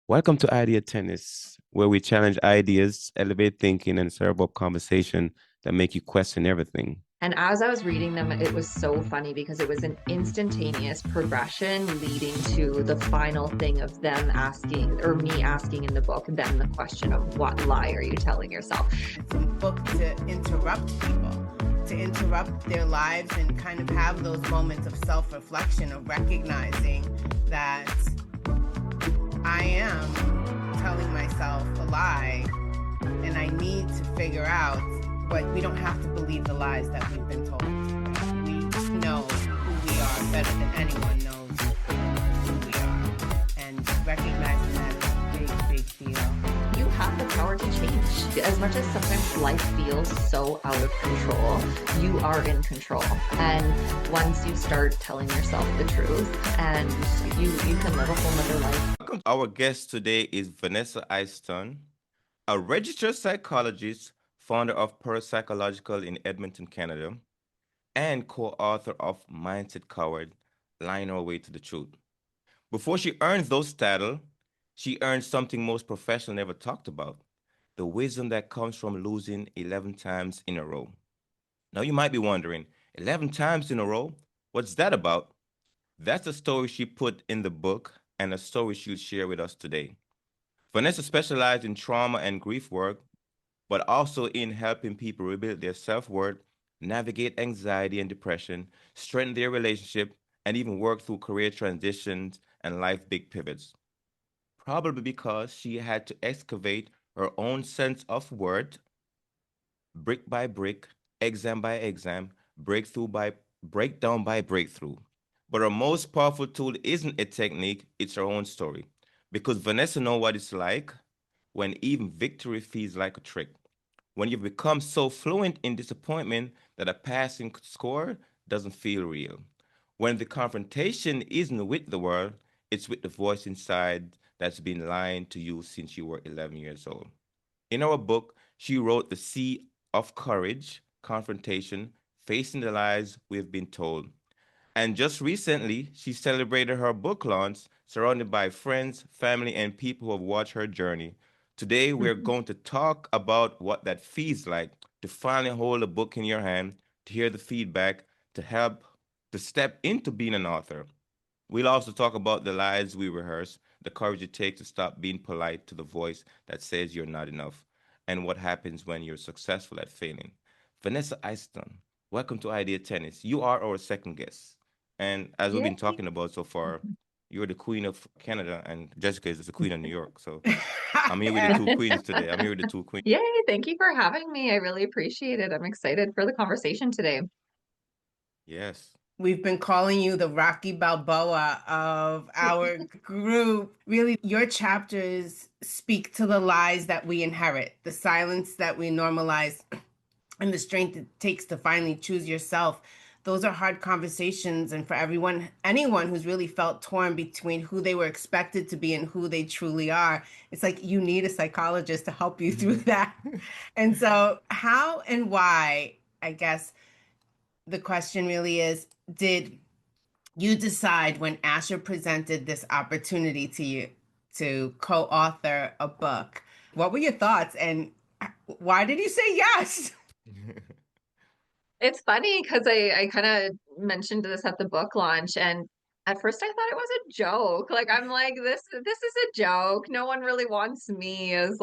Welcome to Idea Tennis, where we challenge ideas, elevate thinking, and serve up conversation that make you question everything. And as I was reading them, it was so funny because it was an instantaneous progression leading to the final thing of them asking, or me asking in the book, then the question of what lie are you telling yourself? It's a book to interrupt people, to interrupt their lives and kind of have those moments of self-reflection, of recognizing that I am telling myself a lie and I need to figure out, but we don't have to believe the lies that we've been told. We know who we are better than anyone knows who we are. And recognizing that is a big, big deal. You have the power to change. As much as sometimes life feels so out of control, you are in control. And once you start telling yourself the truth, and you can live a whole nother life. Our guest today is Vanessa Iceton, a registered psychologist, founder of Psychological in Edmonton, Canada, and co-author of Mindset Coward, Lying Our Way to the Truth. Before she earns those titles, she earned something most professionals never talked about, the wisdom that comes from losing 11 times in a row. Now you might be wondering, 11 times in a row? What's that about? That's the story she put in the book and a story she'll share with us today. Vanessa specialized in trauma and grief work, but also in helping people rebuild their self-worth, navigate anxiety and depression, strengthen their relationship, and even work through career transitions and life big pivots. Probably because she had to excavate her own sense of worth brick by brick, exam by exam, breakthrough by breakdown by breakthrough. But our most powerful tool isn't a technique, it's our own story. Because Vanessa knows what it's like when even victory feels like a trick. When you've become so fluent in disappointment that a passing score doesn't feel real. When the confrontation isn't with the world, it's with the voice inside that's been lying to you since you were 11 years old. In our book, she wrote The Sea of Courage, Confrontation, Facing the Lies We've Been Told. And just recently, she celebrated her book launch, surrounded by friends, family, and people who have watched her journey. Today, we're going to talk about what that feels like to finally hold a book in your hand, to hear the feedback, to help to step into being an author. We'll also talk about the lies we rehearse, the courage it takes to stop being polite to the voice that says you're not enough, and what happens when you're successful at failing. Vanessa Iceton, welcome to Idea Tennis. You are our second guest. And as we've been Yay. talking about so far, you're the queen of Canada, and Jessica is the queen of New York. So I'm here with the Yeah. two queens today. I'm here with the two queens. Yay, thank you for having me. I really appreciate it. I'm excited for the conversation today. Yes. We've been calling you the Rocky Balboa of our group. Really, your chapters speak to the lies that we inherit, the silence that we normalize, and the strength it takes to finally choose yourself. Those are hard conversations. And for anyone who's really felt torn between who they were expected to be and who they truly are, it's like you need a psychologist to help you through that. And so, how and why, I guess the question really is, did you decide when Asher presented this opportunity to you to co-author a book? What were your thoughts and why did you say yes? It's funny because I kind of mentioned this at the book launch, and at first I thought it was a joke. Like I'm like this is a joke. No one really wants me as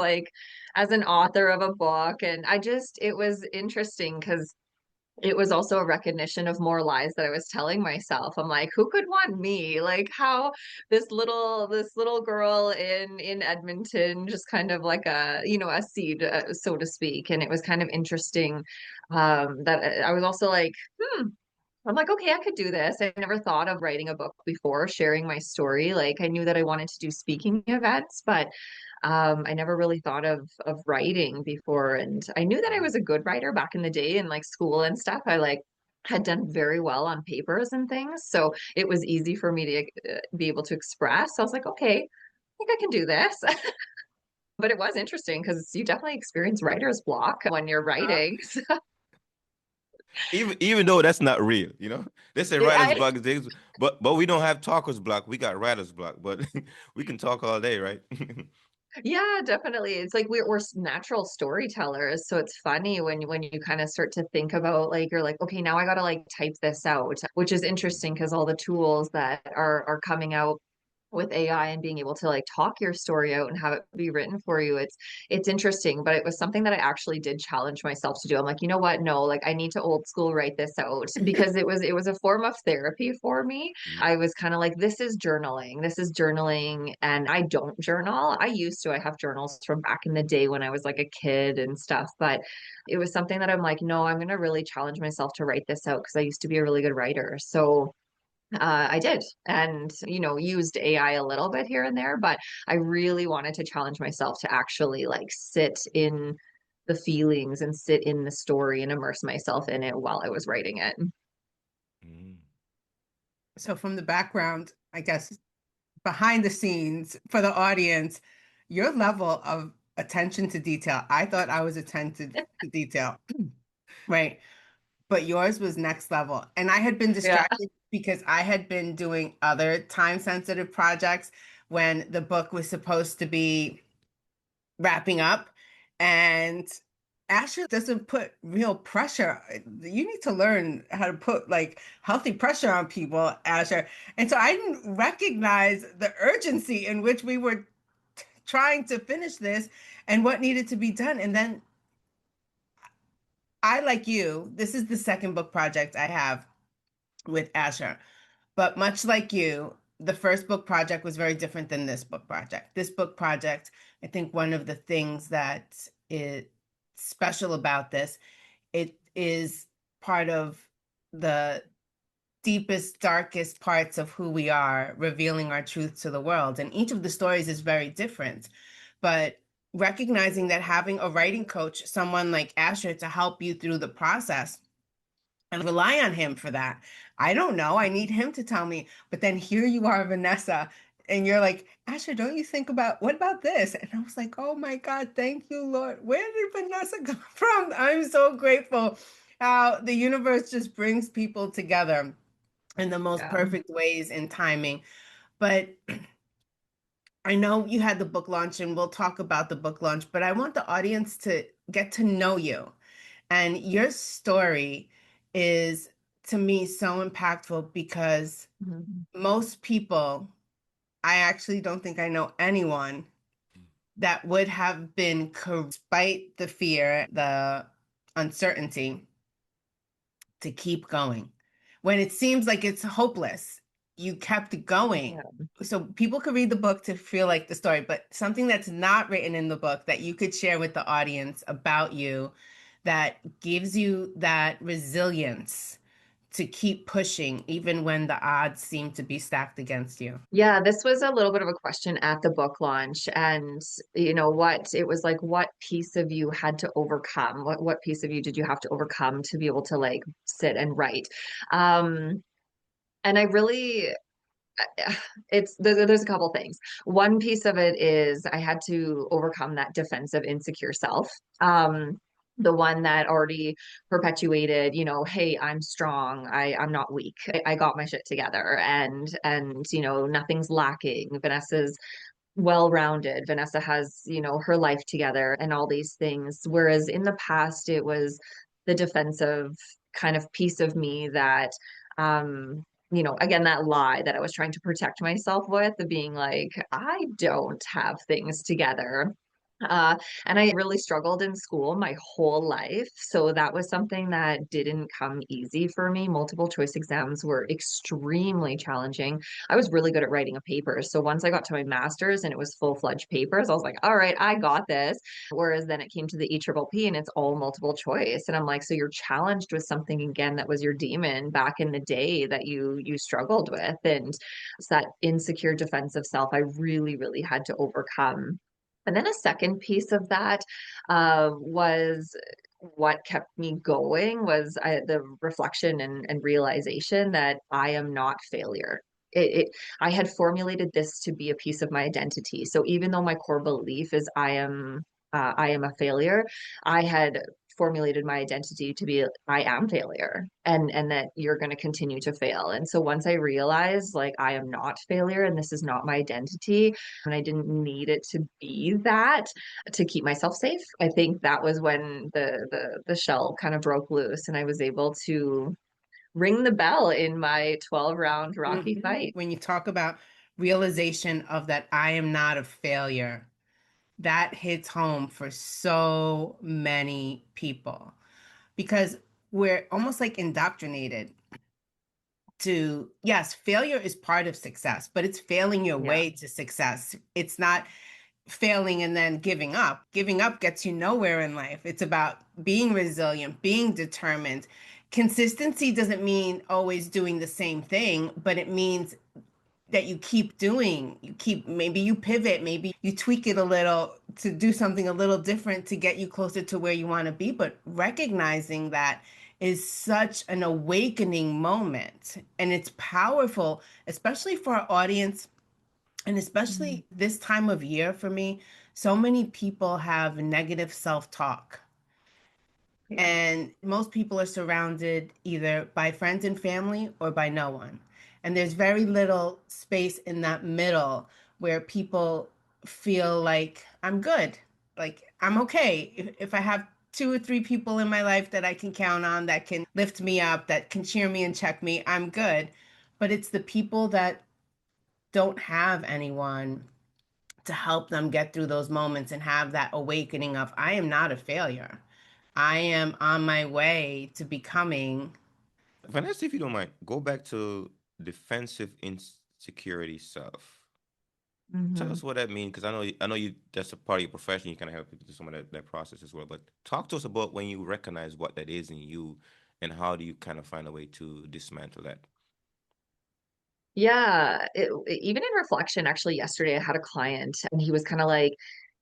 as an author of a book, and it was interesting because it was also a recognition of more lies that I was telling myself. I'm like, who could want me? Like how this little girl in Edmonton, just kind of like a seed, so to speak. And it was kind of interesting that I was also like, I'm like, okay, I could do this. I never thought of writing a book before, sharing my story. Like I knew that I wanted to do speaking events, but I never really thought of writing before. And I knew that I was a good writer back in the day in like school and stuff. I like had done very well on papers and things. So it was easy for me to be able to express. So I was like, okay, I think I can do this. But it was interesting because you definitely experience writer's block when you're writing. Even though that's not real, you know. They say writer's I, block is this, but we don't have talker's block. We got writer's block, but we can talk all day, right? yeah, definitely. It's like we're natural storytellers, so it's funny when you kind of start to think about like you're like, okay, now I gotta like type this out, which is interesting because all the tools that are coming out with AI and being able to like talk your story out and have it be written for you. It's interesting, but it was something that I actually did challenge myself to do. I'm like, you know what? No, like I need to old school write this out because it was a form of therapy for me. I was kind of like, this is journaling. This is journaling. And I don't journal. I used to. I have journals from back in the day when I was like a kid and stuff, but it was something that I'm like, no, I'm going to really challenge myself to write this out because I used to be a really good writer. So I did, and used AI a little bit here and there, but I really wanted to challenge myself to actually like sit in the feelings and sit in the story and immerse myself in it while I was writing it. Mm. So from the background, I guess behind the scenes for the audience, your level of attention to detail, I thought I was attentive to detail, right? But yours was next level. And I had been Yeah. distracted because I had been doing other time sensitive projects when the book was supposed to be wrapping up. And Asher doesn't put real pressure. You need to learn how to put like healthy pressure on people, Asher. And so I didn't recognize the urgency in which we were trying to finish this and what needed to be done. And then I, like you, this is the second book project I have with Asher. But much like you, the first book project was very different than this book project. This book project, I think one of the things that is special about this, it is part of the deepest, darkest parts of who we are, revealing our truth to the world. And each of the stories is very different. But recognizing that having a writing coach, someone like Asher, to help you through the process and rely on him for that. I don't know. I need him to tell me. But then here you are, Vanessa, and you're like, Asher, don't you think about what about this? And I was like, oh my God, thank you, Lord. Where did Vanessa come from? I'm so grateful how the universe just brings people together in the most Yeah. perfect ways and timing. But I know you had the book launch, and we'll talk about the book launch, but I want the audience to get to know you. And your story is, to me, so impactful because Mhm. most people, I actually don't think I know anyone that would have been, despite the fear, the uncertainty, to keep going. When it seems like it's hopeless, you kept going. Yeah. So people could read the book to feel like the story, but something that's not written in the book that you could share with the audience about you that gives you that resilience to keep pushing even when the odds seem to be stacked against you. Yeah, this was a little bit of a question at the book launch. And what it was like, what piece of you had to overcome? What piece of you did you have to overcome to be able to like sit and write? Um, and I really there's a couple things. One piece of it is I had to overcome that defensive, insecure self. The one that already perpetuated, hey, I'm strong. I'm not weak. I got my shit together, and nothing's lacking. Vanessa's well-rounded. Vanessa has, her life together and all these things. Whereas in the past, it was the defensive kind of piece of me that, again, that lie that I was trying to protect myself with, of being like, I don't have things together. Uh, and I really struggled in school my whole life. So that was something that didn't come easy for me. Multiple choice exams were extremely challenging. I was really good at writing a paper. So once I got to my master's and it was full-fledged papers, I was like, all right, I got this. Whereas then it came to the EPPP and it's all multiple choice. And I'm like, so you're challenged with something again that was your demon back in the day that you struggled with. And it's that insecure defensive self I really, really had to overcome. And then a second piece of that was what kept me going was the reflection and realization that I am not failure. I had formulated this to be a piece of my identity. So even though my core belief is I am a failure, I had formulated my identity to be I am failure, and that you're going to continue to fail. And so once I realized like I am not failure and this is not my identity, and I didn't need it to be that to keep myself safe, I think that was when the shell kind of broke loose and I was able to ring the bell in my 12 round Rocky fight. When you talk about realization of that I am not a failure, that hits home for so many people because we're almost like indoctrinated to, yes, failure is part of success, but it's failing your Yeah. way to success. It's not failing and then giving up. Giving up gets you nowhere in life. It's about being resilient, being determined. Consistency doesn't mean always doing the same thing, but it means that you keep doing. Maybe you pivot, maybe you tweak it a little to do something a little different to get you closer to where you want to be. But recognizing that is such an awakening moment. And it's powerful, especially for our audience. And especially this time of year for me, so many people have negative self-talk. Yeah. And most people are surrounded either by friends and family or by no one. And there's very little space in that middle where people feel like I'm good, like I'm okay. If I have two or three people in my life that I can count on, that can lift me up, that can cheer me and check me, I'm good. But it's the people that don't have anyone to help them get through those moments and have that awakening of I am not a failure. I am on my way to becoming. Vanessa, if you don't mind, go back to defensive insecurity self. Tell Mm-hmm. us what that means, because I know you. That's a part of your profession. You kind of help people do some of that process as well. But talk to us about when you recognize what that is in you, and how do you kind of find a way to dismantle that. Yeah, even in reflection, actually, yesterday I had a client and he was kind of like,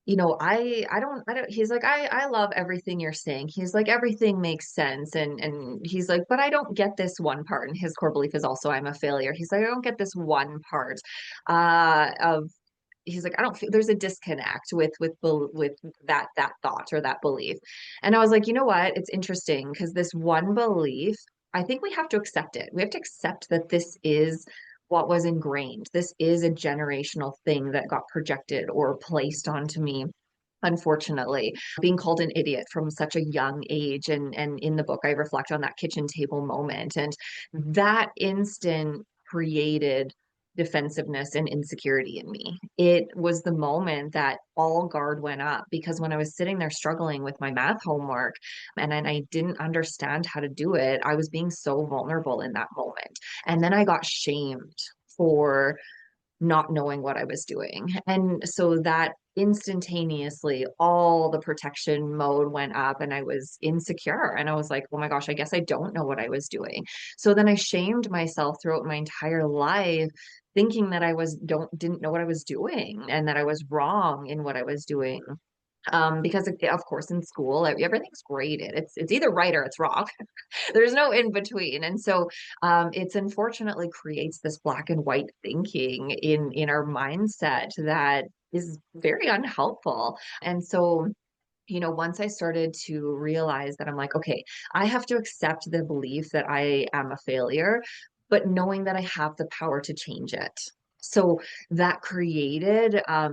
I don't, he's like, I love everything you're saying. He's like, everything makes sense. And he's like, but I don't get this one part. And his core belief is also I'm a failure. He's like, I don't get this one part, of he's like I don't feel there's a disconnect with that thought or that belief. And I was like, you know what, it's interesting because this one belief, I think we have to accept it. We have to accept that this is what was ingrained. This is a generational thing that got projected or placed onto me, unfortunately, being called an idiot from such a young age. And in the book I reflect on that kitchen table moment, and that instant created defensiveness and insecurity in me. It was the moment that all guard went up because when I was sitting there struggling with my math homework and then I didn't understand how to do it, I was being so vulnerable in that moment. And then I got shamed for not knowing what I was doing. And so that instantaneously, all the protection mode went up and I was insecure. And I was like, oh my gosh, I guess I don't know what I was doing. So then I shamed myself throughout my entire life, thinking that I didn't know what I was doing and that I was wrong in what I was doing. Because of course in school everything's graded. It's either right or it's wrong. There's no in between. And so it's unfortunately creates this black and white thinking in our mindset that is very unhelpful. And so once I started to realize that I'm like, okay, I have to accept the belief that I am a failure, but knowing that I have the power to change it. So that created a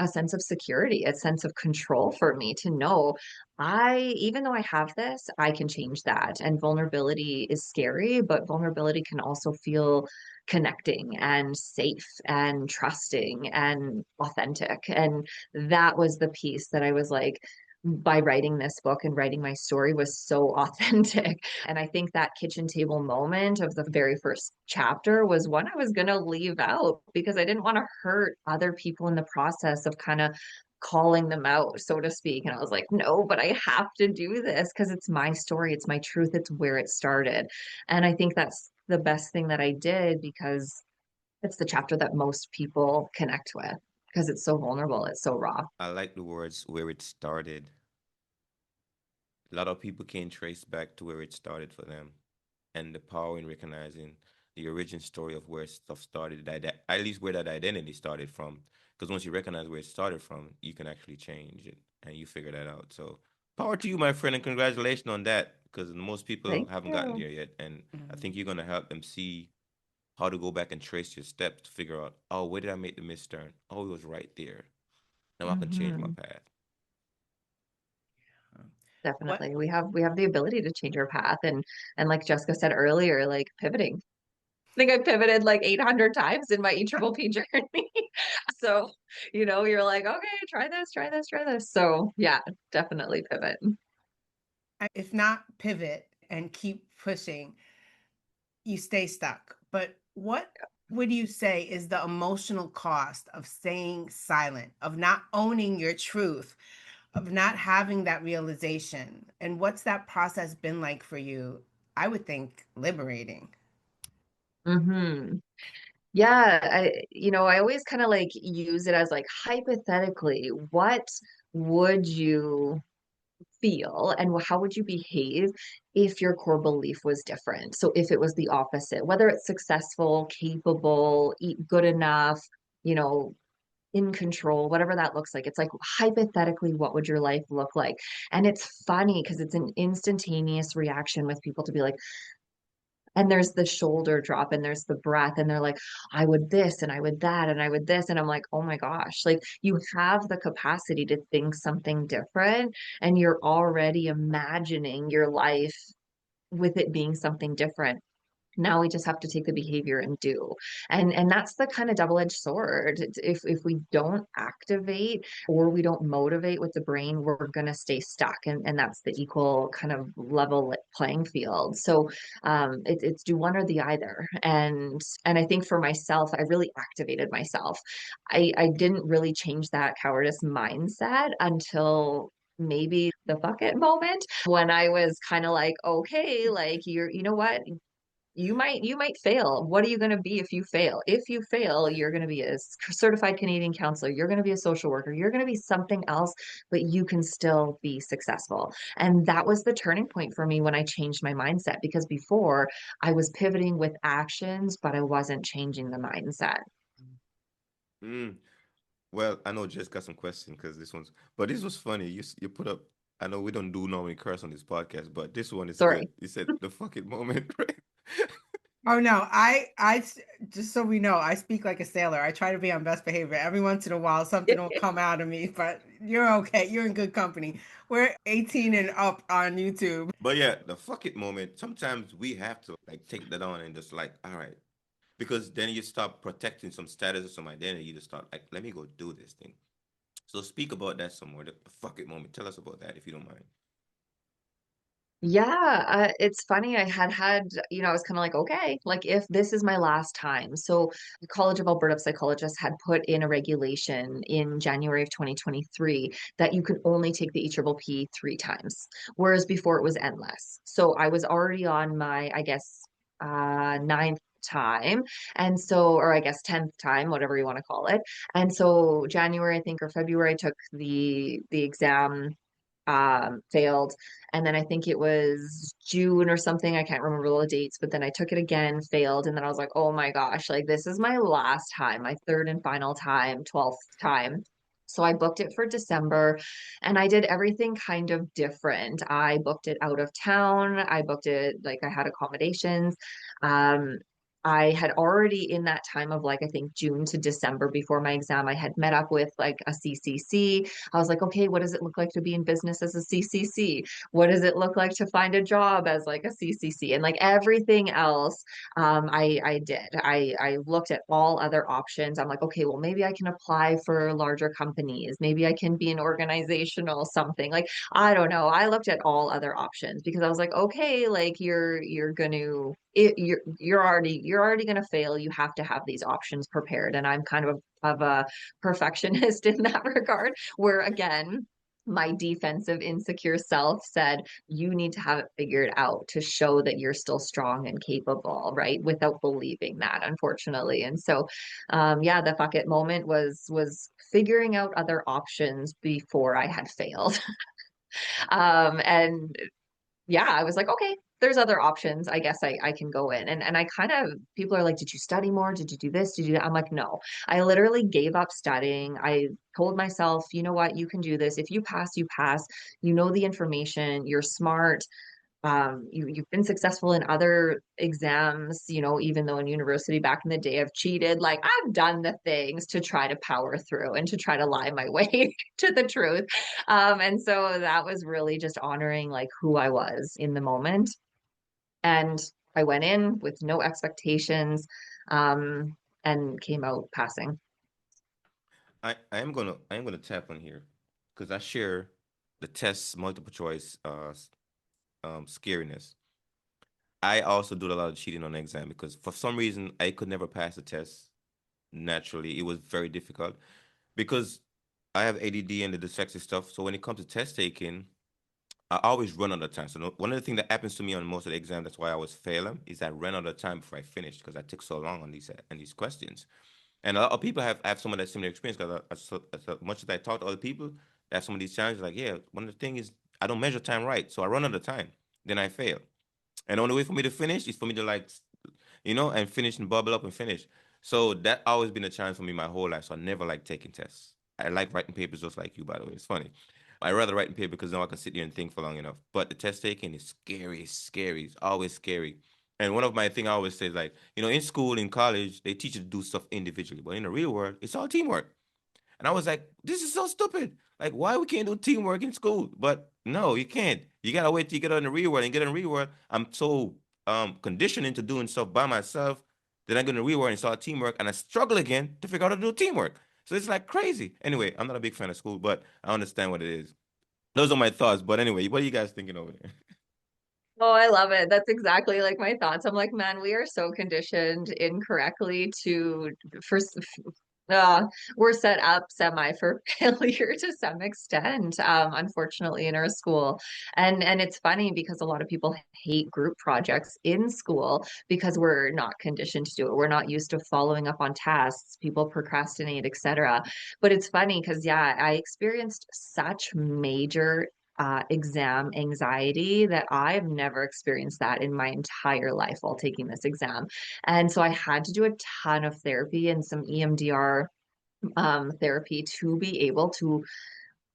sense of security, a sense of control for me to know even though I have this, I can change that. And vulnerability is scary, but vulnerability can also feel connecting and safe and trusting and authentic. And that was the piece that I was like, by writing this book and writing my story was so authentic. And I think that kitchen table moment of the very first chapter was one I was going to leave out because I didn't want to hurt other people in the process of kind of calling them out, so to speak. And I was like, no, but I have to do this because it's my story, it's my truth, it's where it started. And I think that's the best thing that I did because it's the chapter that most people connect with because it's so vulnerable, it's so raw. I like the words where it started. A lot of people can trace back to where it started for them, and the power in recognizing the origin story of where stuff started, that at least where that identity started from. Because once you recognize where it started from, you can actually change it, and you figure that out. So Power to you, my friend, and congratulations on that. Because most people Thank haven't gotten you. there yet, and I Mhm. think you're gonna help them see how to go back and trace your steps to figure out, oh, where did I make the misturn? Oh, it was right there. Now I can change my Hmm. path. What Definitely. We have the ability to change our path and like Jessica said earlier, like pivoting. I think I pivoted like 800 times in my E-P journey. So, you're like, okay, try this, try this, try this. So, yeah, definitely pivot. if not pivot and keep pushing, you stay stuck. But what would you say is the emotional cost of staying silent, of not owning your truth, of not having that realization? And what's that process been like for you? I would think liberating. Hmm. Yeah, I always kind of like use it as like hypothetically, what would you feel and how would you behave if your core belief was different? So if it was the opposite, whether it's successful, capable, good enough, you know, in control, whatever that looks like. It's like hypothetically, what would your life look like? And it's funny because it's an instantaneous reaction with people to be like, and there's the shoulder drop and there's the breath, and they're like, I would this and I would that and I would this. And I'm like, oh my gosh, like you have the capacity to think something different, and you're already imagining your life with it being something different. Now we just have to take the behavior and do. And that's the kind of double-edged sword. If we don't activate or we don't motivate with the brain, we're going to stay stuck. And that's the equal kind of level playing field. So it's do one or the either. And I think for myself, I really activated myself. I didn't really change that cowardice mindset until maybe the bucket moment when I was kind of like, okay, like you know what? You might fail. What are you going to be if you fail? If you fail, you're going to be a certified Canadian counselor. You're going to be a social worker. You're going to be something else, but you can still be successful. And that was the turning point for me when I changed my mindset, because before I was pivoting with actions, but I wasn't changing the mindset. Mm. Well, I know Jess got some questions because but this was funny. You put up. I know we don't do normally curse on this podcast, but this one is good. Sorry. You said the fucking moment, right? Oh no, just so we know, I speak like a sailor. I try to be on best behavior. Every once in a while, something will come out of me, but you're okay. You're in good company. We're 18 and up on YouTube. But yeah, the fuck it moment. Sometimes we have to like take that on and just like, all right, because then you start protecting some status or some identity. You just start like, let me go do this thing. So speak about that some more. The fuck it moment. Tell us about that if you don't mind. Yeah, it's funny. I was kind of like, okay, like if this is my last time. So the College of Alberta Psychologists had put in a regulation in January of 2023 that you could only take the EPP 3 times, whereas before it was endless. So I was already on my, I guess, ninth time. And so, or I guess 10th time, whatever you want to call it. And so January, I think, or February, I took the exam, failed. And then I think it was June or something. I can't remember all the dates, but then I took it again, failed. And then I was like, oh my gosh, like this is my last time, my third and final time, 12th time. So I booked it for December, and I did everything kind of different. I booked it out of town. I booked it like I had accommodations. Um, I had already in that time of like I think June to December before my exam, I had met up with like a CCC. I was like, okay, what does it look like to be in business as a CCC? What does it look like to find a job as like a CCC? And like everything else, I did. I looked at all other options. I'm like, okay, well, maybe I can apply for larger companies. Maybe I can be an organizational something. Like, I don't know. I looked at all other options because I was like, okay, like you're gonna you're already gonna fail. You have to have these options prepared. And I'm kind of a perfectionist in that regard, where again, my defensive, insecure self said, you need to have it figured out to show that you're still strong and capable, right? Without believing that, unfortunately. And so, yeah, the fuck it moment was figuring out other options before I had failed. And yeah, I was like, okay, there's other options. I guess I can go in. And I kind of, people are like, did you study more? Did you do this? Did you do that? I'm like, no, I literally gave up studying. I told myself, you know what, you can do this. If you pass, you pass. You know the information, you're smart. You've been successful in other exams, you know, even though in university back in the day I've cheated, like I've done the things to try to power through and to try to lie my way to the truth. And so that was really just honoring like who I was in the moment. And I went in with no expectations, and came out passing. I am gonna tap on here because I share the test multiple choice scariness. I also do a lot of cheating on the exam because for some reason I could never pass the test naturally. It was very difficult because I have ADD and the dyslexic stuff. So when it comes to test taking, I always run out of time. So one of the things that happens to me on most of the exam, that's why I was failing, is I ran out of time before I finished because I took so long on these questions. And a lot of people have some of that similar experience because as much as I talk to other people that have some of these challenges, like, yeah, one of the things is I don't measure time right. So I run out of time. Then I fail. And the only way for me to finish is for me to like, and finish and bubble up and finish. So that always been a challenge for me my whole life. So I never like taking tests. I like writing papers just like you, by the way. It's funny. I rather write in paper because now I can sit here and think for long enough. But the test taking is scary, it's scary. It's always scary. And one of my thing I always say is like, in school, in college, they teach you to do stuff individually. But in the real world, it's all teamwork. And I was like, this is so stupid. Like, why we can't do teamwork in school? But no, you can't. You gotta wait till you get out in the real world and get in the real world. I'm so conditioned into doing stuff by myself that I'm gonna real world and start teamwork, and I struggle again to figure out how to do teamwork. So it's like crazy. Anyway, I'm not a big fan of school, but I understand what it is. Those are my thoughts. But anyway, what are you guys thinking over there? Oh, I love it. That's exactly like my thoughts. I'm like, man, we are so conditioned incorrectly to first uh we're set up semi for failure to some extent, unfortunately in our school. And it's funny because a lot of people hate group projects in school because we're not conditioned to do it. We're not used to following up on tasks. People procrastinate, etc. But it's funny because yeah, I experienced such major exam anxiety that I've never experienced that in my entire life while taking this exam. And so I had to do a ton of therapy and some EMDR therapy to be able to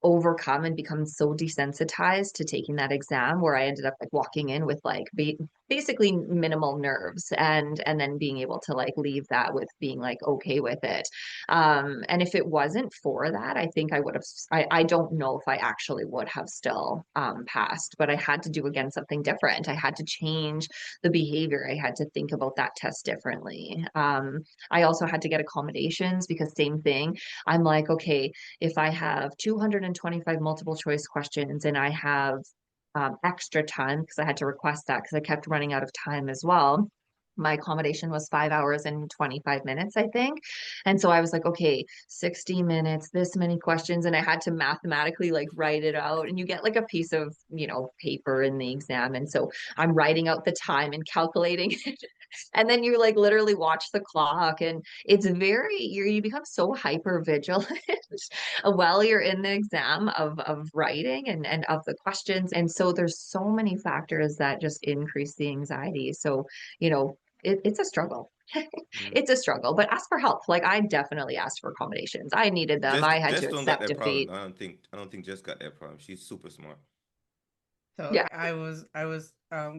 overcome and become so desensitized to taking that exam where I ended up like walking in with like basically minimal nerves and then being able to like leave that with being like okay with it. And if it wasn't for that, I think I would have I don't know if I actually would have still passed, but I had to do again something different. I had to change the behavior. I had to think about that test differently. I also had to get accommodations because same thing. I'm like, okay, if I have 225 multiple choice questions and I have extra time because I had to request that because I kept running out of time as well. My accommodation was 5 hours and 25 minutes, I think. And so I was like, okay, 60 minutes, this many questions. And I had to mathematically like write it out. And you get like a piece of, paper in the exam. And so I'm writing out the time and calculating it. And then you like literally watch the clock and it's very you become so hyper vigilant while you're in the exam of writing and of the questions. And so there's so many factors that just increase the anxiety. So, it's a struggle. Mhm. It's a struggle, but ask for help. Like I definitely asked for accommodations. I needed them. Jess, I had Jess to don't got accept that problem. defeat. I don't think Jess got that problem. She's super smart. So Yeah. I was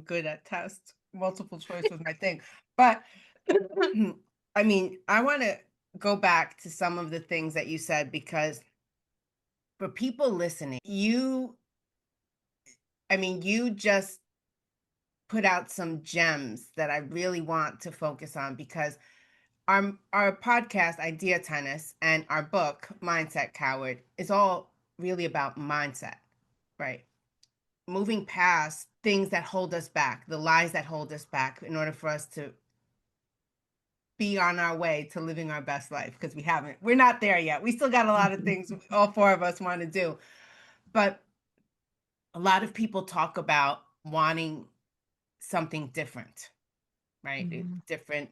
good at tests. Multiple choice was my thing. But I mean, I want to go back to some of the things that you said because for people listening, you just put out some gems that I really want to focus on because our podcast Idea Tennis and our book Mindset Coward is all really about mindset, right? Moving past things that hold us back, the lies that hold us back in order for us to be on our way to living our best life because we're not there yet. We still got a lot of things all four of us want to do. But a lot of people talk about wanting something different, right? Mhm. Different,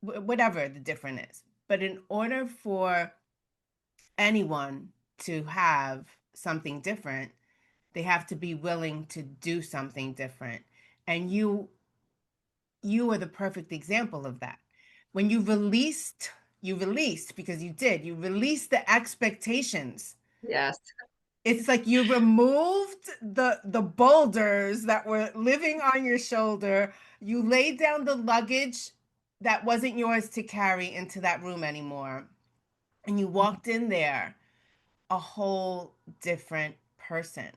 whatever the different is. But in order for anyone to have something different, they have to be willing to do something different. And you are the perfect example of that. When you released because you released the expectations. Yes. It's like you removed the boulders that were living on your shoulder. You laid down the luggage that wasn't yours to carry into that room anymore. And you walked in there a whole different person.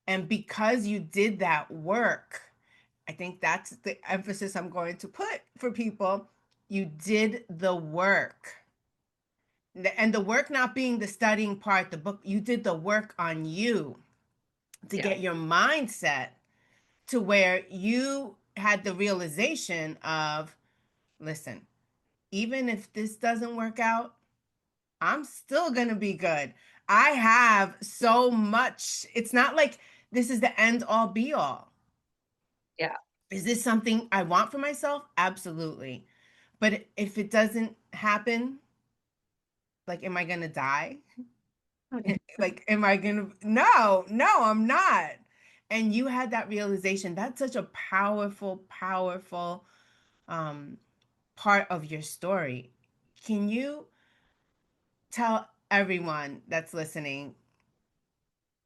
And because you did that work, I think that's the emphasis I'm going to put for people. You did the work. And the work not being the studying part, the book, you did the work on you to Yeah. get your mindset to where you had the realization of, listen, even if this doesn't work out, I'm still going to be good. I have so much. It's not like this is the end all be all. Yeah. Is this something I want for myself? Absolutely. But if it doesn't happen, like, am I going to die? Like, am I going to? No, I'm not. And you had that realization. That's such a powerful, powerful um, part of your story. Can you tell everyone that's listening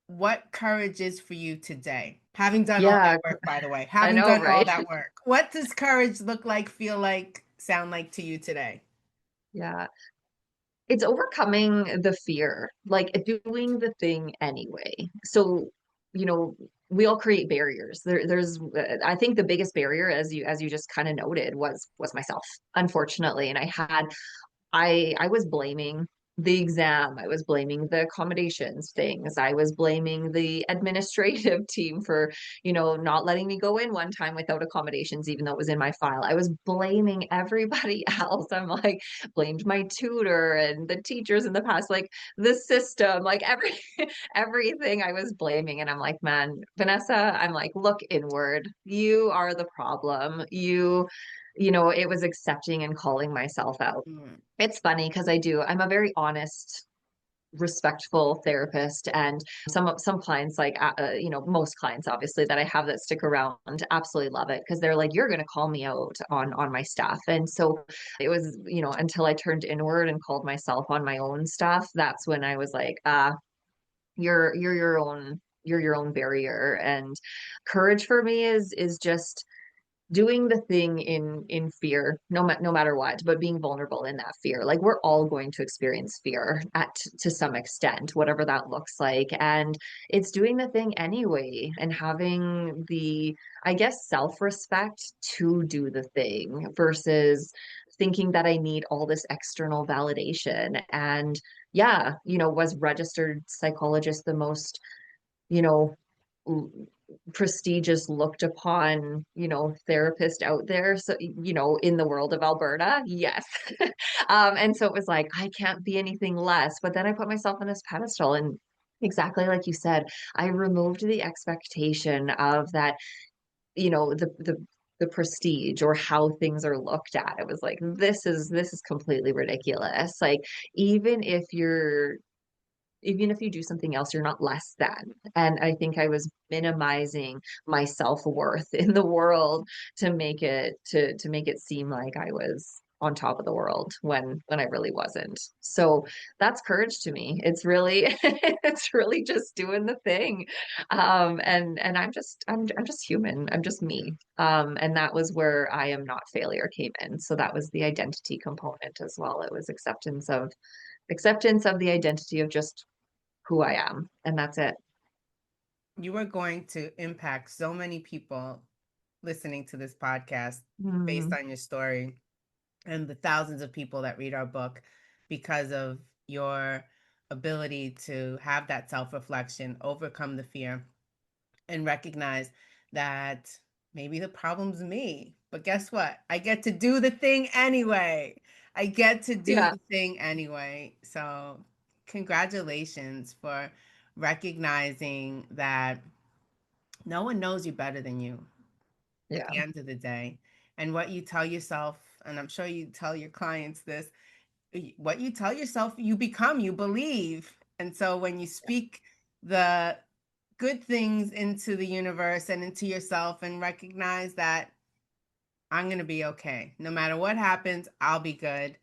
what courage is for you today? Having done all Yeah, that work, by the way, I having know, done all right? that work, what does courage look like, feel like, sound like to you today? Yeah. It's overcoming the fear, like doing the thing anyway. So, you know, we all create barriers. There's, I think the biggest barrier, as you just kind of noted, was myself, unfortunately. And I was blaming the exam. I was blaming the accommodations things. I was blaming the administrative team for, not letting me go in one time without accommodations, even though it was in my file. I was blaming everybody else. I'm like, blamed my tutor and the teachers in the past, like the system, like everything I was blaming. And I'm like, man, Vanessa, I'm like, look inward. You are the problem. It was accepting and calling myself out. Mm. It's funny because I'm a very honest, respectful therapist, and some clients, like most clients obviously that I have that stick around, absolutely love it because they're like, you're going to call me out on my stuff. And so it was, until I turned inward and called myself on my own stuff, that's when I was like, you're your own barrier. And courage for me is just doing the thing in fear, no matter what, but being vulnerable in that fear. Like, we're all going to experience fear to some extent, whatever that looks like, and it's doing the thing anyway and having the, I guess, self-respect to do the thing versus thinking that I need all this external validation. And yeah, was registered psychologist the most, you know prestigious, looked upon, therapist out there, so, in the world of Alberta? Yes. And so it was like, I can't be anything less. But then I put myself on this pedestal, and exactly like you said, I removed the expectation of that, the prestige or how things are looked at. It was like, this is completely ridiculous. Like, even if you're even if you do something else, you're not less than. And I think I was minimizing my self-worth in the world to make it seem like I was on top of the world when I really wasn't. So that's courage to me. It's really it's really just doing the thing. And I'm just human. I'm just me. And that was where I am not failure came in. So that was the identity component as well. It was acceptance of the identity of just who I am, and that's it. You are going to impact so many people listening to this podcast based Mm, on your story and the thousands of people that read our book because of your ability to have that self reflection, overcome the fear, and recognize that maybe the problem's me. But guess what? I get to do the thing anyway. I get to do yeah, the thing anyway. So, congratulations for recognizing that no one knows you better than you at yeah, the end of the day. And what you tell yourself, and I'm sure you tell your clients this, what you tell yourself, you become, you believe. And so when you speak the good things into the universe and into yourself and recognize that I'm going to be okay. No matter what happens, I'll be good.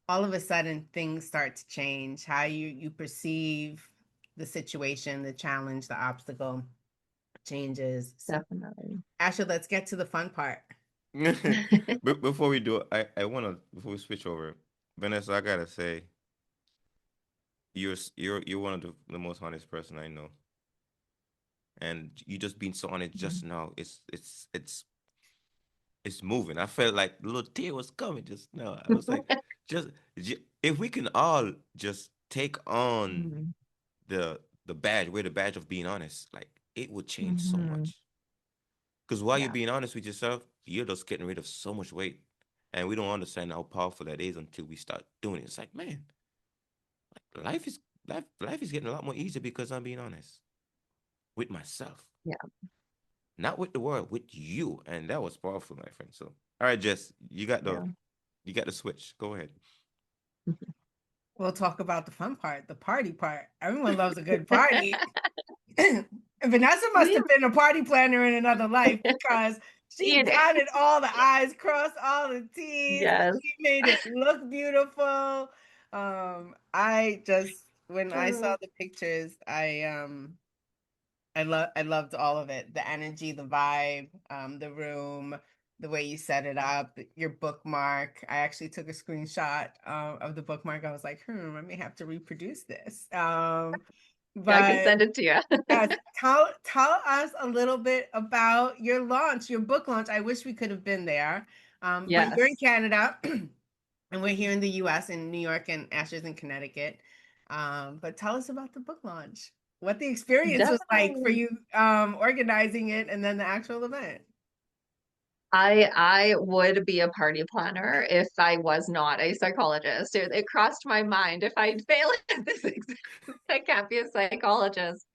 All of a sudden things start to change. How you perceive the situation, the challenge, the obstacle changes. So Definitely. Ashley, let's get to the fun part. Before we do it, I want to, before we switch over, Vanessa, I gotta say, you're one of the most honest person I know, and you just being so honest just now. It's moving. I felt like the little tear was coming just now. I was like, just if we can all just take on Mhm. the badge, wear the badge of being honest, like it would change so Mhm. much. Because while you're Yeah. being honest with yourself, you're just getting rid of so much weight. And we don't understand how powerful that is until we start doing it. It's like, man, life is life is getting a lot more easier because I'm being honest with myself. Yeah. Not with the world, with you. And that was powerful, my friend. So all right, Jess, Yeah. you got the switch. Go ahead. We'll talk about the fun part, the party part. Everyone loves a good party. And Vanessa must We have been a party planner in another life because she you know, dotted all the I's, crossed all the T's. yes. She made it look beautiful. I just when I saw the pictures, I loved all of it. The energy, the vibe, the room, the way you set it up, your bookmark. I actually took a screenshot of the bookmark. I was like, I may have to reproduce this. I can But send it to you. yes, tell us a little bit about your launch, your book launch. I wish we could have been there. But you're in Yes. Canada and we're here in the US in New York and Asher's in Connecticut. But tell us about the book launch. What the experience was like for Definitely. you organizing it and then the actual event. I would be a party planner if I was not a psychologist. It crossed my mind if I'd fail at this exam, I can't be a psychologist.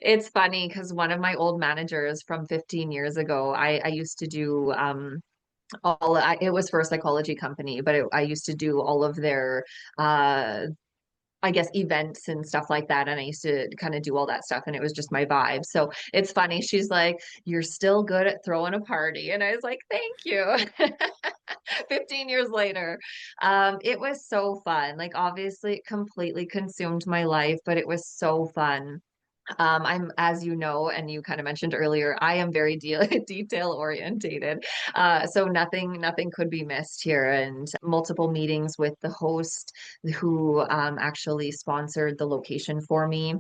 It's funny because one of my old managers from 15 years ago, I used to do it was for a psychology company, but I used to do all of their uh I guess events and stuff like that. And I used to kind of do all that stuff and it was just my vibe. So it's funny. She's like, "You're still good at throwing a party." And I was like, "Thank you." 15 years later. It was so fun. Like obviously it completely consumed my life, but it was so fun. I'm, as you know, and you kind of mentioned earlier, I am very detail orientated. So nothing could be missed here. And multiple meetings with the host who actually sponsored the location for me.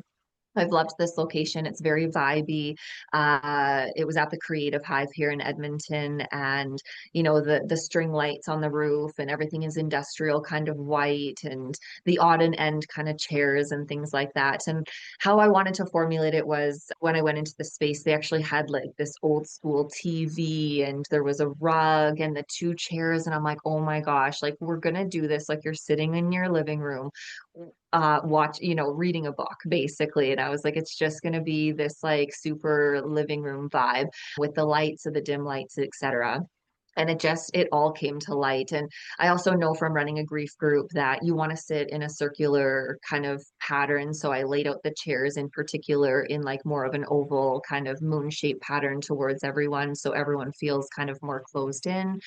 I've loved this location. It's very vibey. It was at the Creative Hive here in Edmonton, and the string lights on the roof, and everything is industrial, kind of white, and the odd and end kind of chairs and things like that. And how I wanted to formulate it was when I went into the space, they actually had like this old school TV, and there was a rug and the two chairs, and I'm like, oh my gosh, like we're gonna do this like you're sitting in your living room reading a book basically. And I was like, it's just going to be this like super living room vibe with the lights of the dim lights, etc. And it all came to light. And I also know from running a grief group that you want to sit in a circular kind of pattern. So I laid out the chairs in particular in like more of an oval kind of moon shaped pattern towards everyone. So everyone feels kind of more closed in.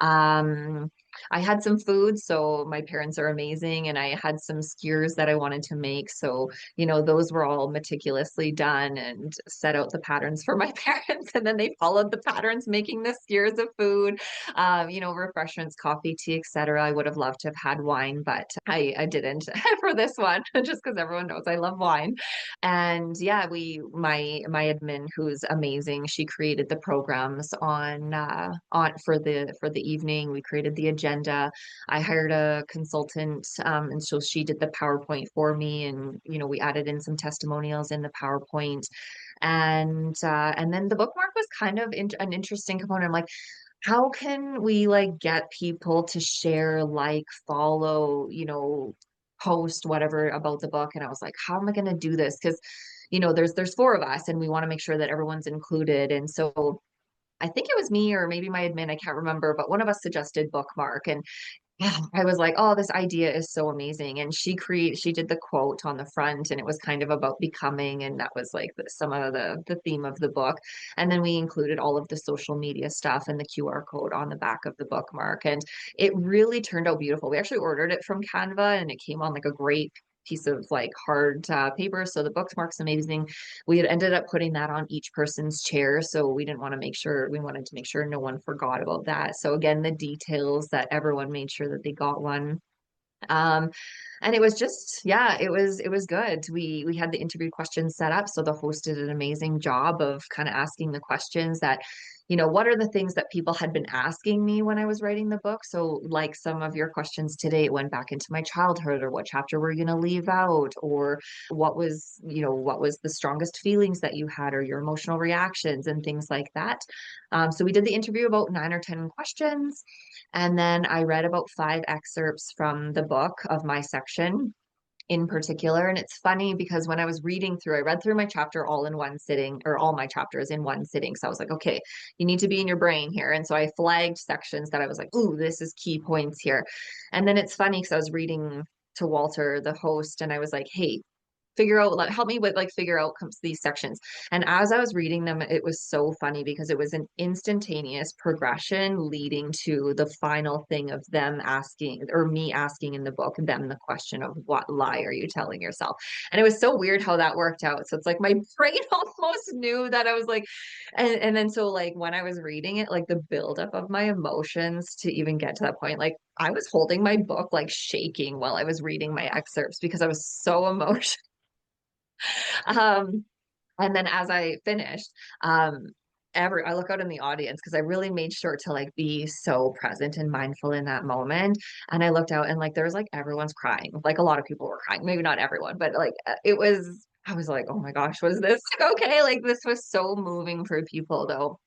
Um, I had some food, so my parents are amazing, and I had some skewers that I wanted to make. So, those were all meticulously done and set out the patterns for my parents, and then they followed the patterns, making the skewers of food, refreshments, coffee, tea, etc. I would have loved to have had wine, but I didn't for this one, just because everyone knows I love wine. And yeah, my admin, who's amazing, she created the programs on for the evening. We created the agenda. I hired a consultant, and so she did the PowerPoint for me, and we added in some testimonials in the PowerPoint, and then the bookmark was kind of an interesting component. I'm like, how can we like get people to share, like, follow, post whatever about the book? And I was like, how am I going to do this? Because there's four of us and we want to make sure that everyone's included. And so I think it was me or maybe my admin, I can't remember, but one of us suggested bookmark. And yeah, I was like, oh, this idea is so amazing. And she did the quote on the front, and it was kind of about becoming, and that was like some of the theme of the book. And then we included all of the social media stuff and the QR code on the back of the bookmark. And it really turned out beautiful. We actually ordered it from Canva, and it came on like a great piece of like hard paper. So the bookmark's amazing. We had ended up putting that on each person's chair. So we wanted to make sure no one forgot about that. So again, the details that everyone made sure that they got one. Um, and it was just, yeah, it was good. We had the interview questions set up, so the host did an amazing job of kind of asking the questions that, what are the things that people had been asking me when I was writing the book? So like some of your questions today, it went back into my childhood, or what chapter were you going to leave out, or what was the strongest feelings that you had, or your emotional reactions and things like that. So we did the interview, about 9 or 10 questions. And then I read about 5 excerpts from the book of my section in particular. And it's funny because when I was reading through, I read through my chapter all in one sitting, or all my chapters in one sitting. So I was like, okay, you need to be in your brain here. And so I flagged sections that I was like, ooh, this is key points here. And then it's funny because I was reading to Walter, the host, and I was like, hey, figure out, like, help me with like figure out these sections. And as I was reading them, it was so funny because it was an instantaneous progression leading to the final thing of them asking, or me asking in the book them, the question of, what lie are you telling yourself? And it was so weird how that worked out. So it's like my brain almost knew that I was like, and then so like when I was reading it, like the buildup of my emotions to even get to that point, like I was holding my book like shaking while I was reading my excerpts because I was so emotional. Um, and then as I finished, um, I look out in the audience because I really made sure to like be so present and mindful in that moment. And I looked out, and like there was like everyone's crying. Like a lot of people were crying. Maybe not everyone, but like it was. I was like, oh my gosh, was this okay? Like this was so moving for people though.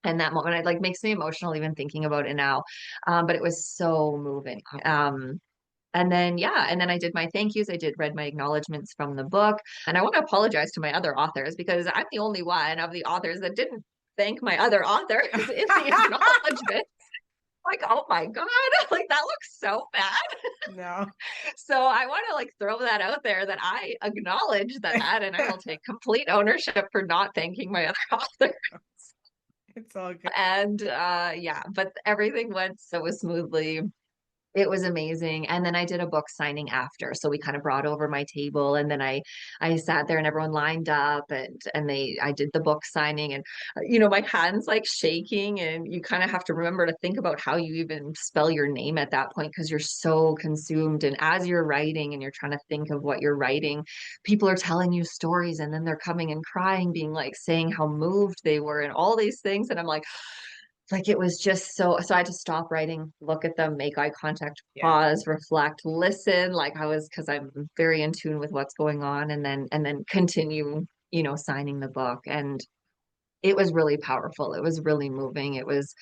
And that moment, it like makes me emotional even thinking about it now. But it was so moving. And then, yeah, and then I did my thank yous. I did read my acknowledgments from the book. And I want to apologize to my other authors because I'm the only one of the authors that didn't thank my other authors in the acknowledgement. Like, oh my God, like that looks so bad. No, So I want to like throw that out there that I acknowledge that, and I will take complete ownership for not thanking my other author. it's all good. And yeah, but everything went so smoothly. It was amazing. And then I did a book signing after. So we kind of brought over my table, and then I sat there and everyone lined up, and I did the book signing, and my hands like shaking, and you kind of have to remember to think about how you even spell your name at that point because you're so consumed. And as you're writing and you're trying to think of what you're writing, people are telling you stories, and then they're coming and crying, being like saying how moved they were and all these things. And I'm like it was just so I had to stop writing, look at them, make eye contact, Yeah. pause, reflect, listen, like I was, because I'm very in tune with what's going on, and then continue, signing the book. And it was really powerful. It was really moving. It was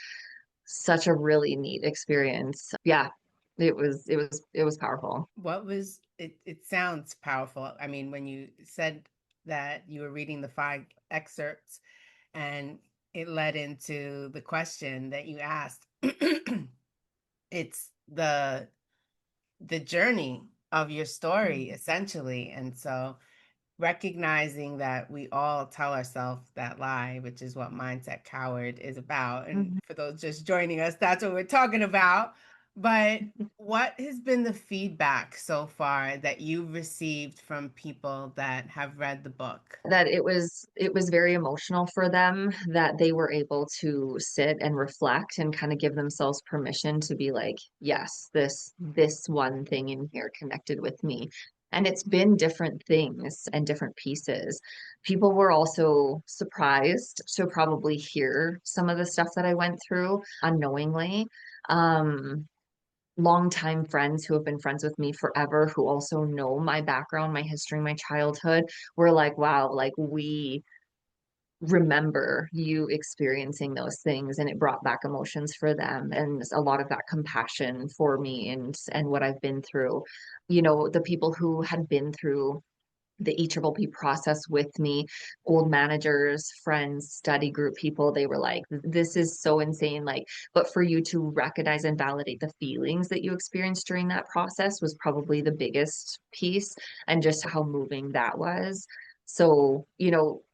such a really neat experience. Yeah, it was powerful. What was it? It sounds powerful. I mean, when you said that you were reading the 5 excerpts and it led into the question that you asked, it's the journey of your story essentially. And so recognizing that we all tell ourselves that lie, which is what Mindset Coward is about. And Mhm. for those just joining us, that's what we're talking about. But what has been the feedback so far that you've received from people that have read the book? That it was very emotional for them, that they were able to sit and reflect and kind of give themselves permission to be like, yes, this one thing in here connected with me. And it's been different things and different pieces. People were also surprised to probably hear some of the stuff that I went through unknowingly. Um, Longtime friends who have been friends with me forever, who also know my background, my history, my childhood, were like, wow, like we remember you experiencing those things, and it brought back emotions for them and a lot of that compassion for me and what I've been through. The people who had been through the EAAA process with me, old managers, friends, study group people, they were like, this is so insane. Like, but for you to recognize and validate the feelings that you experienced during that process was probably the biggest piece, and just how moving that was. So,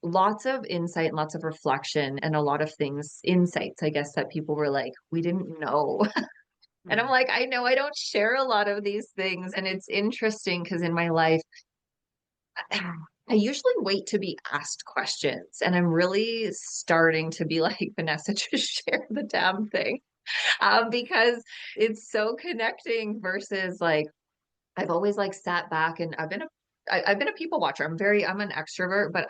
lots of insight, lots of reflection, and a lot of things, insights, I guess, that people were like, we didn't know. And I'm Mm. like, I know I don't share a lot of these things. And it's interesting because in my life, I usually wait to be asked questions, and I'm really starting to be like, Vanessa, just share the damn thing, because it's so connecting versus like I've always like sat back and I've been a people watcher. I'm an extrovert, but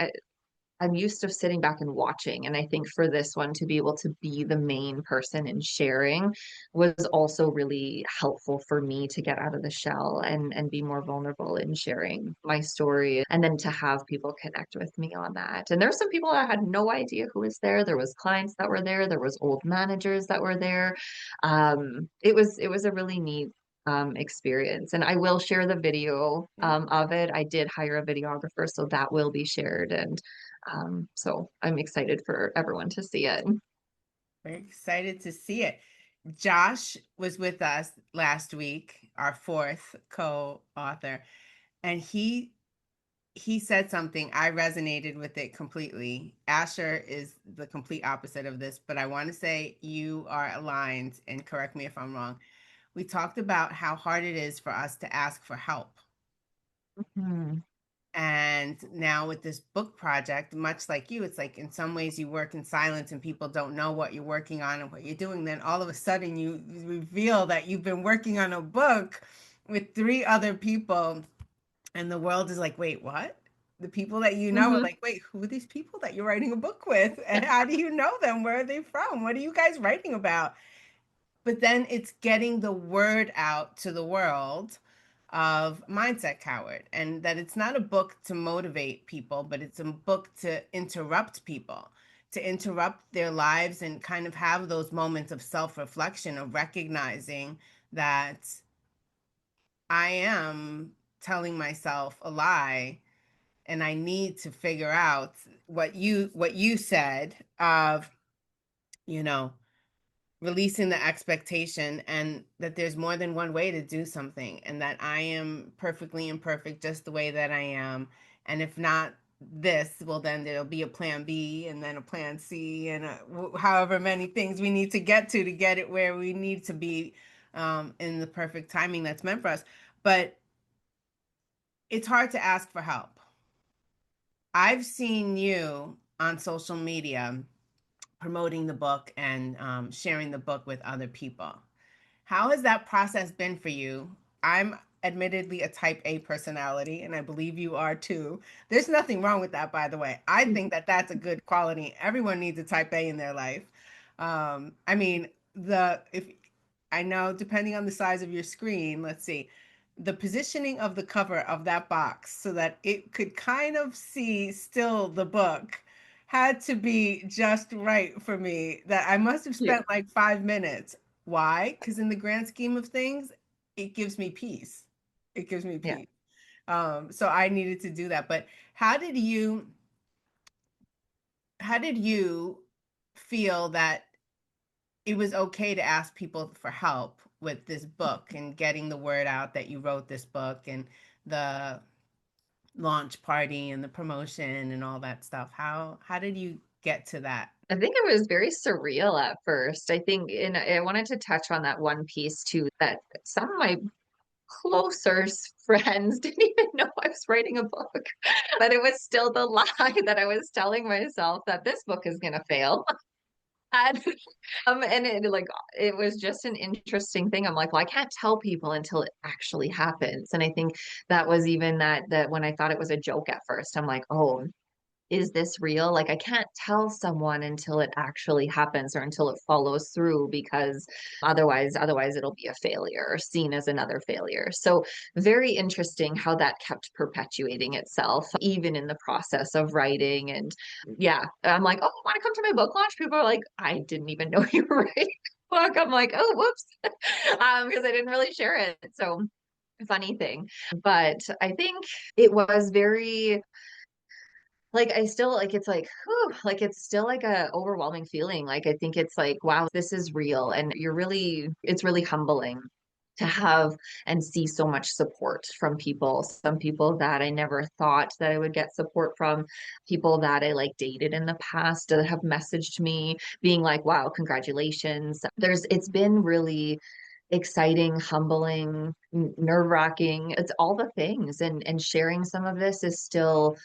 I'm used to sitting back and watching. And I think for this one to be able to be the main person in sharing was also really helpful for me to get out of the shell and be more vulnerable in sharing my story. And then to have people connect with me on that. And there's some people that had no idea who was there. There was clients that were there. There was old managers that were there. It was a really neat experience. And I will share the video Yeah. of it. I did hire a videographer, so that will be shared. And so I'm excited for everyone to see it. Very excited to see it. Josh was with us last week, our fourth co-author, and he said something. I resonated with it completely. Asher is the complete opposite of this, but I want to say you are aligned, and correct me if I'm wrong. We talked about how hard it is for us to ask for help. Mhm. And now with this book project, much like you, it's like in some ways you work in silence and people don't know what you're working on and what you're doing. Then all of a sudden you reveal that you've been working on a book with three other people, and the world is like, wait, what? The people that you know are Mhm. like, wait, who are these people that you're writing a book with? And how do you know them? Where are they from? What are you guys writing about? But then it's getting the word out to the world of Mindset Coward, and that it's not a book to motivate people, but it's a book to interrupt people, to interrupt their lives and kind of have those moments of self reflection, of recognizing that I am telling myself a lie, and I need to figure out what you said of, you know, releasing the expectation, and that there's more than one way to do something, and that I am perfectly imperfect just the way that I am. And if not this, well, then there'll be a plan B, and then a plan C, and however many things we need to get it where we need to be, in the perfect timing that's meant for us. But it's hard to ask for help. I've seen you on social media promoting the book and sharing the book with other people. How has that process been for you? I'm admittedly a type A personality, and I believe you are too. There's nothing wrong with that, by the way. I think that that's a good quality. Everyone needs a type A in their life. I mean, the if I know, depending on the size of your screen, let's see, the positioning of the cover of that box so that it could kind of see still the book had to be just right for me. That I must have Yeah. spent like 5 minutes. Why? Because in the grand scheme of things, it gives me peace. It gives me Yeah. peace. So I needed to do that. But how did you how did you feel that it was okay to ask people for help with this book and getting the word out that you wrote this book, and the launch party and the promotion and all that stuff? How did you get to that? I think it was very surreal at first. I think, and I wanted to touch on that one piece too, that some of my friends didn't even know I was writing a book, but it was still the lie that I was telling myself that this book is going to fail. And and it was just an interesting thing. I'm like, well, I can't tell people until it actually happens. And I think that was even that when I thought it was a joke at first, I'm like, oh, is this real? Like, I can't tell someone until it actually happens or until it follows through, because otherwise it'll be a failure or seen as another failure. So very interesting how that kept perpetuating itself, even in the process of writing. And yeah, I'm like, oh, you want to come to my book launch? People are like, I didn't even know you were writing a book. I'm like, oh, whoops. Because I didn't really share it. So funny thing. But I think it was very like I still like it's like whew, like it's still like a overwhelming feeling. Like I think it's like, wow, this is real. And it's really humbling to have and see so much support from people. Some people that I never thought that I would get support from, people that I like dated in the past that have messaged me being like, wow, congratulations. It's been really exciting, humbling, nerve-wracking. It's all the things. And sharing some of this is still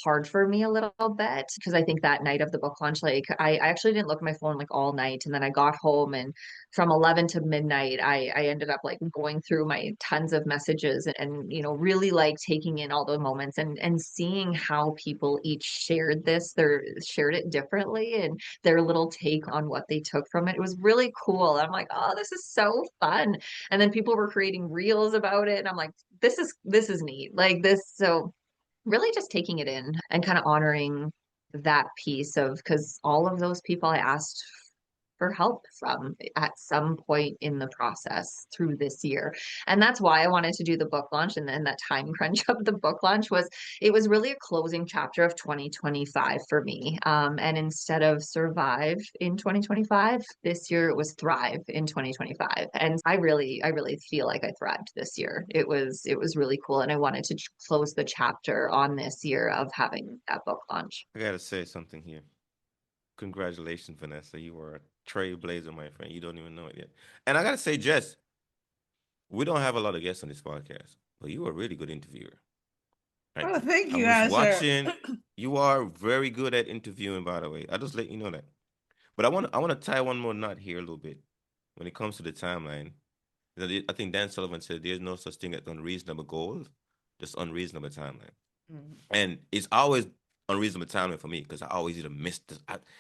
hard for me a little bit because I think that night of the book launch, like I actually didn't look at my phone like all night. And then I got home and from 11 to midnight, I ended up like going through my tons of messages and really like taking in all the moments and seeing how people each shared this, they shared it differently and their little take on what they took from it. It was really cool. I'm like, oh, this is so fun. And then people were creating reels about it. And I'm like, this is neat. Like this. So really just taking it in and kind of honoring that piece of because all of those people I asked for help from at some point in the process through this year. And that's why I wanted to do the book launch and then that time crunch of the book launch was it was really a closing chapter of 2025 for me. And instead of survive in 2025, this year it was thrive in 2025. And I really feel like I thrived this year. It was really cool. And I wanted to close the chapter on this year of having that book launch. I gotta say something here. Congratulations, Vanessa. You are a trailblazer, my friend. You don't even know it yet. And I gotta say, Jess, we don't have a lot of guests on this podcast, but you are a really good interviewer. Like Oh, thank I you, was Asher. watching, you are very good at interviewing, by the way. I just let you know that. But I want to tie one more knot here a little bit when it comes to the timeline. I think Dan Sullivan said there's no such thing as unreasonable goals, just unreasonable timeline. Mhm. And it's always unreasonable timing for me because I always either miss the.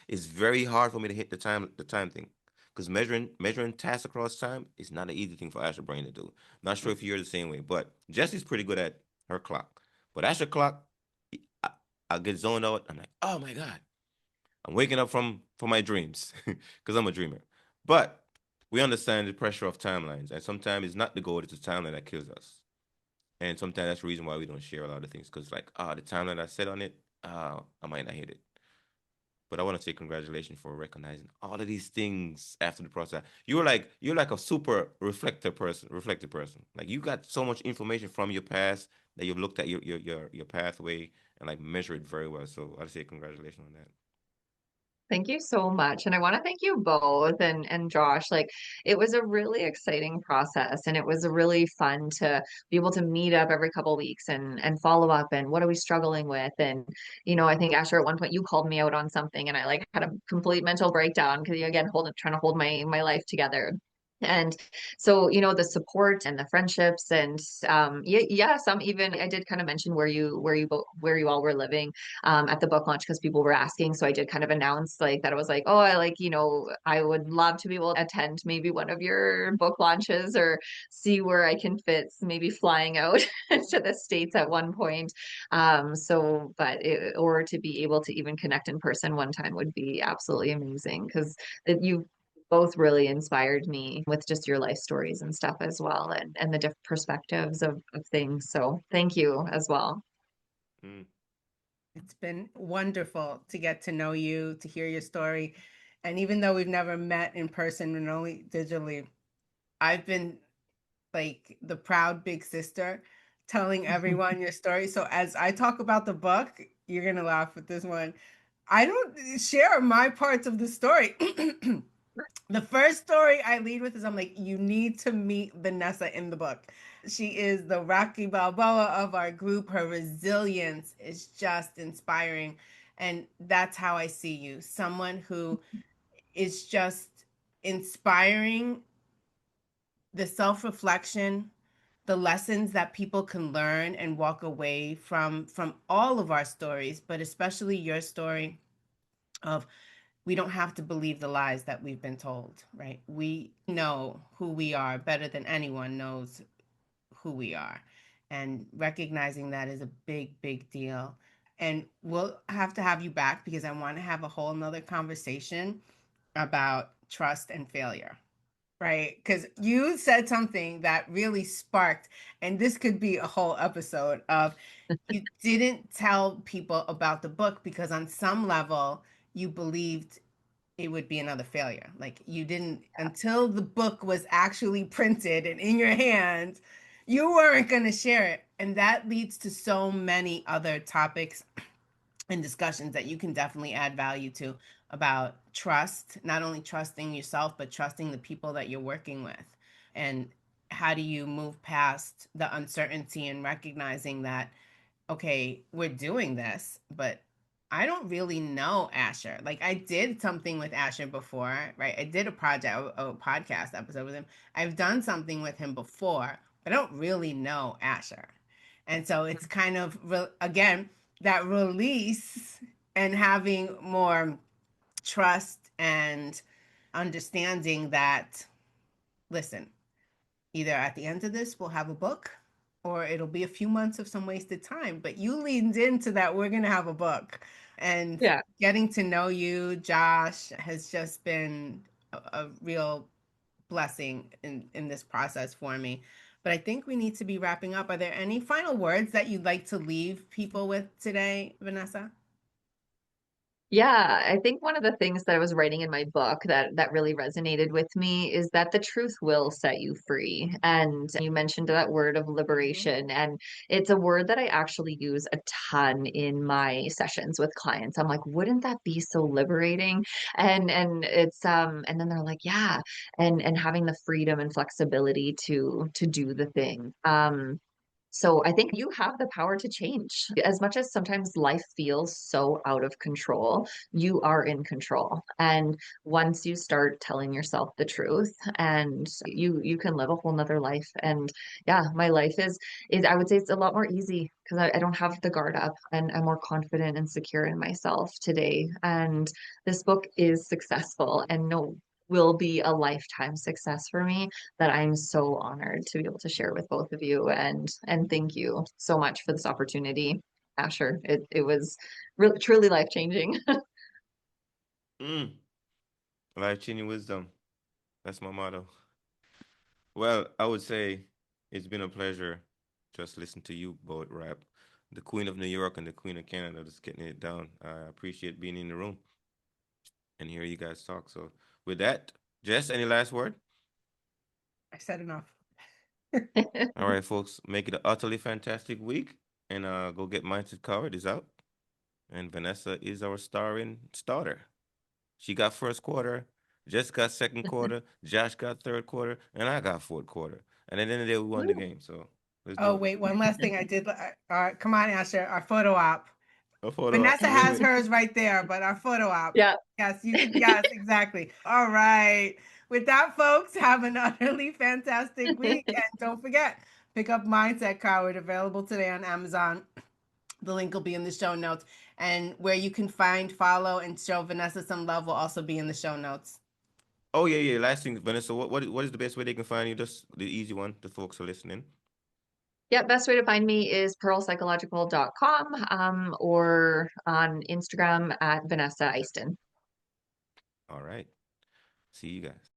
It's very hard for me to hit the time thing because measuring tasks across time is not an easy thing for Asher Brain to do. Not sure if you're the same way, but Jesse's pretty good at her clock. But Asher clock, I, I get zoned out. I'm like, oh my god, I'm waking up from my dreams because I'm a dreamer. But we understand the pressure of timelines, and sometimes it's not the goal; it's the timeline that kills us. And sometimes that's the reason why we don't share a lot of things because, like, the timeline I set on it, I might not hit it. But I want to say congratulations for recognizing all of these things after the process. You're like a super reflective person. Like you got so much information from your past that you've looked at your pathway and like measure it very well. So I'd say congratulations on that. Thank you so much. And I want to thank you both and Josh. Like it was a really exciting process and it was really fun to be able to meet up every couple of weeks and follow up and what are we struggling with? And I think Asher at one point you called me out on something and I like had a complete mental breakdown because again trying to hold my life together. And so, the support and the friendships and yeah, yeah, some even I did kind of mention where you all were living at the book launch because people were asking. So I did kind of announce like that. I was like, oh, I would love to be able to attend maybe one of your book launches or see where I can fit, maybe flying out to the States at one point. Or to be able to even connect in person one time would be absolutely amazing because you both really inspired me with just your life stories and stuff as well and the different perspectives of things. So thank you as well. Mm. It's been wonderful to get to know you, to hear your story. And even though we've never met in person and only digitally, I've been like the proud big sister telling everyone your story. So as I talk about the book, you're going to laugh with this one. I don't share my parts of the story. The first story I lead with is I'm like, you need to meet Vanessa in the book. She is the Rocky Balboa of our group. Her resilience is just inspiring. And that's how I see you, someone who is just inspiring the self reflection, the lessons that people can learn and walk away from all of our stories, but especially your story of we don't have to believe the lies that we've been told, right? We know who we are better than anyone knows who we are. And recognizing that is a big, big deal. And we'll have to have you back because I want to have a whole nother conversation about trust and failure. right? Because you said something that really sparked, and this could be a whole episode of you didn't tell people about the book because on some level you believed it would be another failure. Like you didn't until the book was actually printed and in your hands, you weren't going to share it. And that leads to so many other topics and discussions that you can definitely add value to about trust, not only trusting yourself, but trusting the people that you're working with. And how do you move past the uncertainty and recognizing that, okay, we're doing this, but I don't really know Asher. Like I did something with Asher before, right? I did a project, a podcast episode with him. I've done something with him before, but I don't really know Asher. And so it's kind of, again, that release and having more trust and understanding that, listen, either at the end of this, we'll have a book or it'll be a few months of some wasted time. But you leaned into that, we're going to have a book. And Yeah. getting to know you, Josh, has just been a real blessing in this process for me. But I think we need to be wrapping up. Are there any final words that you'd like to leave people with today, Vanessa? Yeah, I think one of the things that I was writing in my book that really resonated with me is that the truth will set you free. And you mentioned that word of Mhm. liberation, and it's a word that I actually use a ton in my sessions with clients. I'm like, wouldn't that be so liberating? And it's and then they're like, yeah, and having the freedom and flexibility to do the thing. So I think you have the power to change. As much as sometimes life feels so out of control, you are in control. And once you start telling yourself the truth and you can live a whole nother life. And yeah, my life is I would say it's a lot more easy because I don't have the guard up and I'm more confident and secure in myself today. And this book is successful and no will be a lifetime success for me that I'm so honored to be able to share with both of you and thank you so much for this opportunity, Asher. It was really truly life changing. Mm. Life-changing wisdom. That's my motto. Well, I would say it's been a pleasure just listening to you both rap. The Queen of New York and the Queen of Canada, just getting it down. I appreciate being in the room and hear you guys talk. So with that, Jess, any last word? I said enough. All right, folks, make it an utterly fantastic week and go get Mindset Covered is out. And Vanessa is our starter. She got first quarter, Jess got second quarter, Josh got third quarter, and I got fourth quarter. And at the end of the day, we won the Woo. game. So let's Oh, do it. wait, one last thing I did. Come on, Asher, our photo op. A photo op. Vanessa Wait, has wait. hers right there, but our photo op. Yeah. Yes, you can. Yes, exactly. All right. With that, folks, have an utterly fantastic week. And don't forget, pick up Mindset Coward, available today on Amazon. The link will be in the show notes. And where you can find, follow, and show Vanessa some love will also be in the show notes. Oh yeah, yeah. Last thing, Vanessa. What is the best way they can find you? Just the easy one. The folks are listening. Yeah, best way to find me is pearlpsychological.com or on Instagram at Vanessa Iceton. All right. See you guys.